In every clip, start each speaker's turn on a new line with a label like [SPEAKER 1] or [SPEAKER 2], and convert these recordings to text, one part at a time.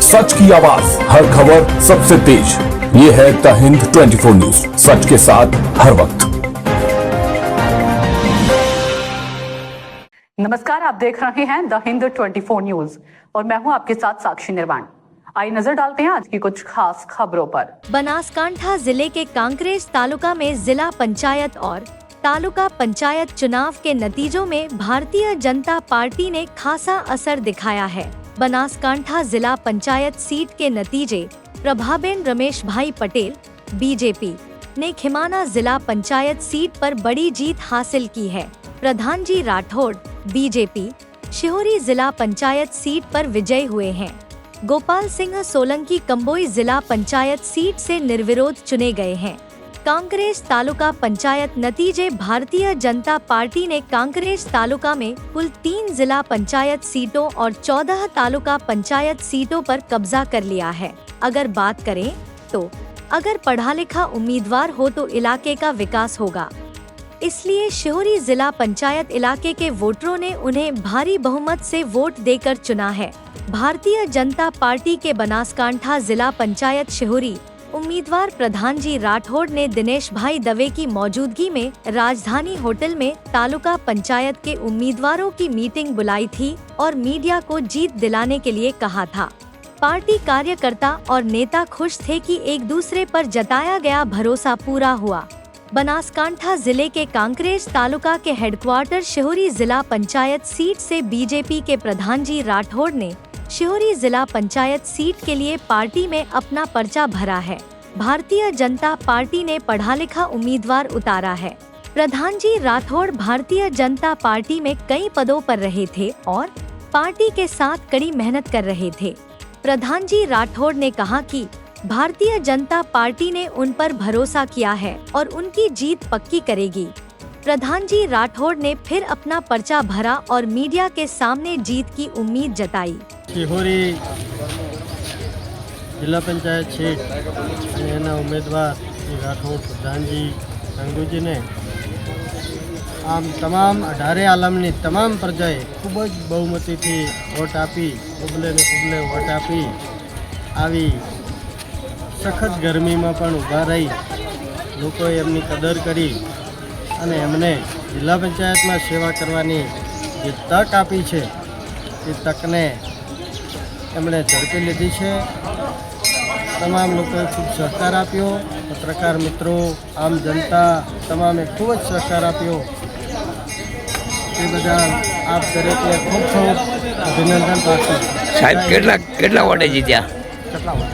[SPEAKER 1] सच की आवाज, हर खबर सबसे तेज। ये है द हिंद 24 न्यूज, सच के साथ हर वक्त।
[SPEAKER 2] नमस्कार, आप देख रहे हैं द हिंद 24 न्यूज और मैं हूं आपके साथ साक्षी निर्वाण। आइए नजर डालते हैं आज की कुछ खास खबरों पर।
[SPEAKER 3] बनासकांठा जिले के कांकरेज तालुका में जिला पंचायत और तालुका पंचायत चुनाव के नतीजों में भारतीय जनता पार्टी ने खासा असर दिखाया है। बनासकांठा जिला पंचायत सीट के नतीजे प्रभाबेन रमेश भाई पटेल बीजेपी ने खिमाना जिला पंचायत सीट पर बड़ी जीत हासिल की है। प्रधान जी राठौड़ बीजेपी शिहोरी जिला पंचायत सीट पर विजयी हुए हैं। गोपाल सिंह सोलंकी कंबोई जिला पंचायत सीट से निर्विरोध चुने गए हैं। कांकरेज तालुका पंचायत नतीजे भारतीय जनता पार्टी ने कांकरेज तालुका में कुल 3 जिला पंचायत सीटों और 14 तालुका पंचायत सीटों पर कब्जा कर लिया है। अगर बात करें तो अगर पढ़ा लिखा उम्मीदवार हो तो इलाके का विकास होगा, इसलिए शिहोरी जिला पंचायत इलाके के वोटरों ने उन्हें भारी बहुमत से वोट देकर चुना है। भारतीय जनता पार्टी के बनासकांठा जिला पंचायत शिहोरी उम्मीदवार प्रधान जी राठौड़ ने दिनेश भाई दवे की मौजूदगी में राजधानी होटल में तालुका पंचायत के उम्मीदवारों की मीटिंग बुलाई थी और मीडिया को जीत दिलाने के लिए कहा था। पार्टी कार्यकर्ता और नेता खुश थे कि एक दूसरे पर जताया गया भरोसा पूरा हुआ। बनासकांठा जिले के कांकरेज तालुका के हेडक्वार्टर शिहोरी जिला पंचायत सीट से बीजेपी के प्रधान जी राठौड़ ने शिहोरी जिला पंचायत सीट के लिए पार्टी में अपना पर्चा भरा है। भारतीय जनता पार्टी ने पढ़ा लिखा उम्मीदवार उतारा है। प्रधान जी राठौड़ भारतीय जनता पार्टी में कई पदों पर रहे थे और पार्टी के साथ कड़ी मेहनत कर रहे थे। प्रधान जी राठौड़ ने कहा कि भारतीय जनता पार्टी ने उन पर भरोसा किया है और उनकी जीत पक्की करेगी। प्रधान जी राठौड़ ने फिर अपना पर्चा भरा और मीडिया के सामने जीत की उम्मीद जताई।
[SPEAKER 4] शिहोरी जिला पंचायत सीट उम्मीदवार राठौड़ प्रधान जी गंगूजी ने आम तमाम 18 आलमनी तमाम प्रजाए खूब ज बहुमती थी वोट आपी, उबले ने उबले वोट आपी आवी सखत गर्मी में पण ऊभा रही लोकोए एमनी कदर करी અને એમને જિલ્લા પંચાયતમાં સેવા કરવાની જે તક આપી છે એ તકને એમણે ઝડપી લીધી છે। તમામ લોકોએ ખૂબ સહકાર આપ્યો, પત્રકાર મિત્રો, આમ જનતા તમામે ખૂબ જ સહકાર આપ્યો। એ બદલ આપ દરેકને ખૂબ ખૂબ અભિનંદન પાઠવું।
[SPEAKER 5] સાહેબ કેટલા વોટે જીત્યા?
[SPEAKER 4] કેટલા વોટ?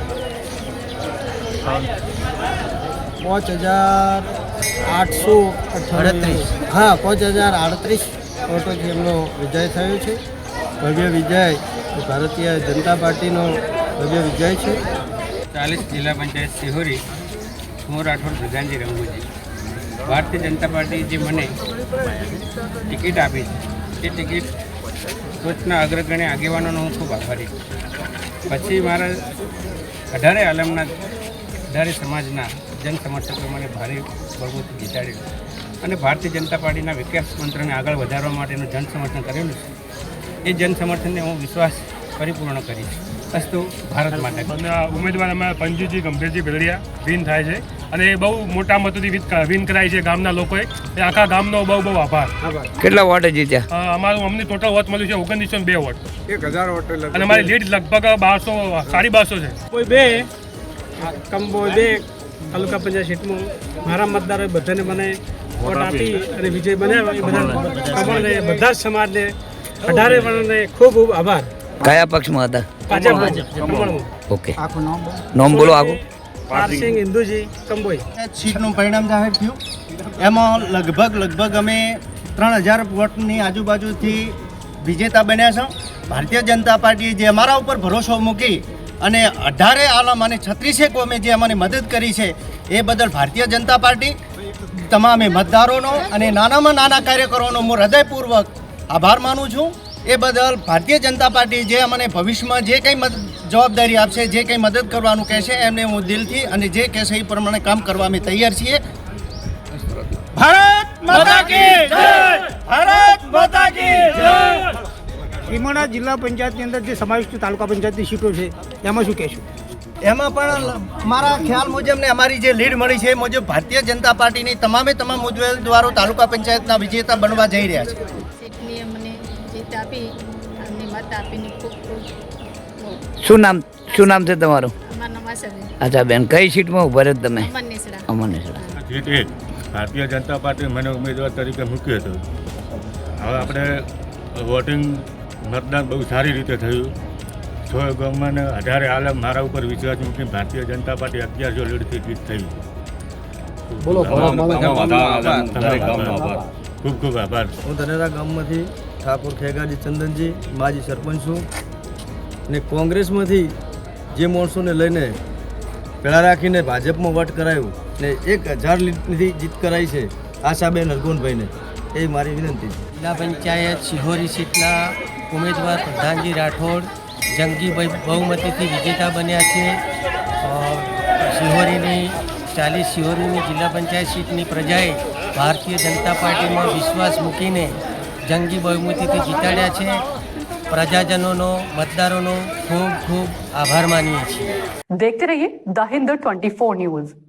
[SPEAKER 4] 5838 हाँ 5038 વોટોથી એમનો વિજય થયો છે। ભવ્ય વિજય ભારતીય જનતા પાર્ટીનો ભવ્ય વિજય છે।
[SPEAKER 6] 40 જિલ્લા પંચાયત શિહોરી હું રાઠોડ પ્રધાનજી રંગુજી ભારતીય જનતા પાર્ટી જે મને ટિકિટ આપી છે એ ટિકિટ ટોચના અગ્રગણ્ય આગેવાનોનો હું ખૂબ આભારી છું। પછી મારા 18 આલમના 18 સમાજના જન સમર્થકો મને ભારે બહુમતી જીતાડ્યું અને ભારતીય જનતા પાર્ટીના વિકાસ મંત્રને આગળ વધારવા માટેનું જન સમર્થન કરેલું છે। એ જન સમર્થનને હું વિશ્વાસ પરિપૂર્ણ કરીશ। અસ્તુ ભારત માટે।
[SPEAKER 7] ઉમેદવાર અમે પંજુજી ગંભીરજી બેલડિયા વિન થાય છે અને બહુ મોટા મતોથી વિન કરાય છે ગામના લોકોએ। એ આખા ગામનો બહુ આભાર।
[SPEAKER 5] કેટલા વોટે જીત્યા?
[SPEAKER 7] અમને ટોટલ વોટ મળ્યું છે 1902 વોટ,
[SPEAKER 4] 1000 વોટ
[SPEAKER 7] અને મારી લીડ લગભગ 1200 1250 છે।
[SPEAKER 8] કોઈ બે કંબોઈ બે તાલુકા પંચાયત સીટમાં મારા મતદારોએ બધાને મને વોટ આપી અને વિજય બનાવ્યો। એ બધા બધા જ સમાજને 18 વર્ણને ખૂબ આભાર।
[SPEAKER 5] કયા પક્ષમાં હતા?
[SPEAKER 8] ભાજપ।
[SPEAKER 5] ઓકે, નામ બોલો આગું।
[SPEAKER 8] પારસિંગ હિન્દુજી કંબોઈ
[SPEAKER 4] સીટનું પરિણામ જાહેર થયું। એમાં લગભગ અમે 3000 વોટની આજુબાજુથી વિજેતા બન્યા છે। ભારતીય જનતા પાર્ટીએ જે અમારા ઉપર ભરોસો મૂકી અને 18 આલમ અને 36 કોમે જે અમને મદદ કરી છે એ બદલ ભારતીય જનતા પાર્ટી તમામે મતદારોનો અને નાનામાં નાના કાર્યકરોનો હું હૃદયપૂર્વક આભાર માનું છું। એ બદલ ભારતીય જનતા પાર્ટી જે અમને ભવિષ્યમાં જે કંઈ જવાબદારી આપશે, જે કંઈ મદદ કરવાનું કહેશે એમને હું દિલથી અને જે કહેશે એ પ્રમાણે કામ કરવા અમે તૈયાર છીએ। ભારત માતા કી જય! ભારત માતા કી જય!
[SPEAKER 8] સીમોડા જિલ્લા પંચાયતની અંદર જે સમાવિષ્ટ તાલુકા પંચાયતની સીટો છે એમાં શું કહેશું?
[SPEAKER 9] એમાં પણ મારા ખ્યાલ મુજબ ને અમારી જે લીડ મળી છે એ મુજબ ભારતીય જનતા પાર્ટીની તમામ ઉમેદવારો તાલુકા પંચાયતના વિજેતા બનવા જઈ રહ્યા છે.
[SPEAKER 10] સીટની અમને જીત આપી અમને મત આપીને ખૂબ ખૂબ
[SPEAKER 5] શું નામ છે તમારું?
[SPEAKER 10] અમારા નવાસર
[SPEAKER 5] અચ્છા બેન, કઈ સીટમાં ઉભા રહ્યા તમે?
[SPEAKER 10] અમર નેસડા.
[SPEAKER 5] અમરનેસડા.
[SPEAKER 11] સીટ 1 ભારતીય જનતા પાર્ટી મને ઉમેદવાર તરીકે મૂક્યો હતો. હવે આપણે વોટિંગ મતદાન બહુ સારી રીતે થયું. 6 ગામમાં 18 આલમ મારા ઉપર વિશ્વાસ મૂકીને ભારતીય જનતા પાર્ટી 1100 લીડથી જીત થઈ. ખૂબ ખૂબ આભાર.
[SPEAKER 4] હું ધનેરા ગામમાંથી ઠાકોર ખેગાજી ચંદનજી માજી સરપંચ છું ને કોંગ્રેસમાંથી જે માણસોને લઈને પેલા રાખીને ભાજપમાં વોટ કરાયું ને 1000 લીટથી જીત કરાઈ છે આશાબેન હરગોનભાઈને, એ મારી વિનંતી છે.
[SPEAKER 12] જિલ્લા પંચાયત શિહોરી સીટના ઉમેદવાર પ્રધાનજી રાઠોડ જંગી બહુમતીથી વિજેતા બન્યા છે. શિહોરીની જિલ્લા પંચાયત સીટની પ્રજાએ ભારતીય જનતા પાર્ટીમાં વિશ્વાસ મૂકીને જંગી બહુમતીથી જીતાડ્યા છે. પ્રજાજનોનો, મતદારોનો ખૂબ ખૂબ આભાર માનીએ છીએ.
[SPEAKER 2] देखते रहिए द हिंद 24 न्यूज.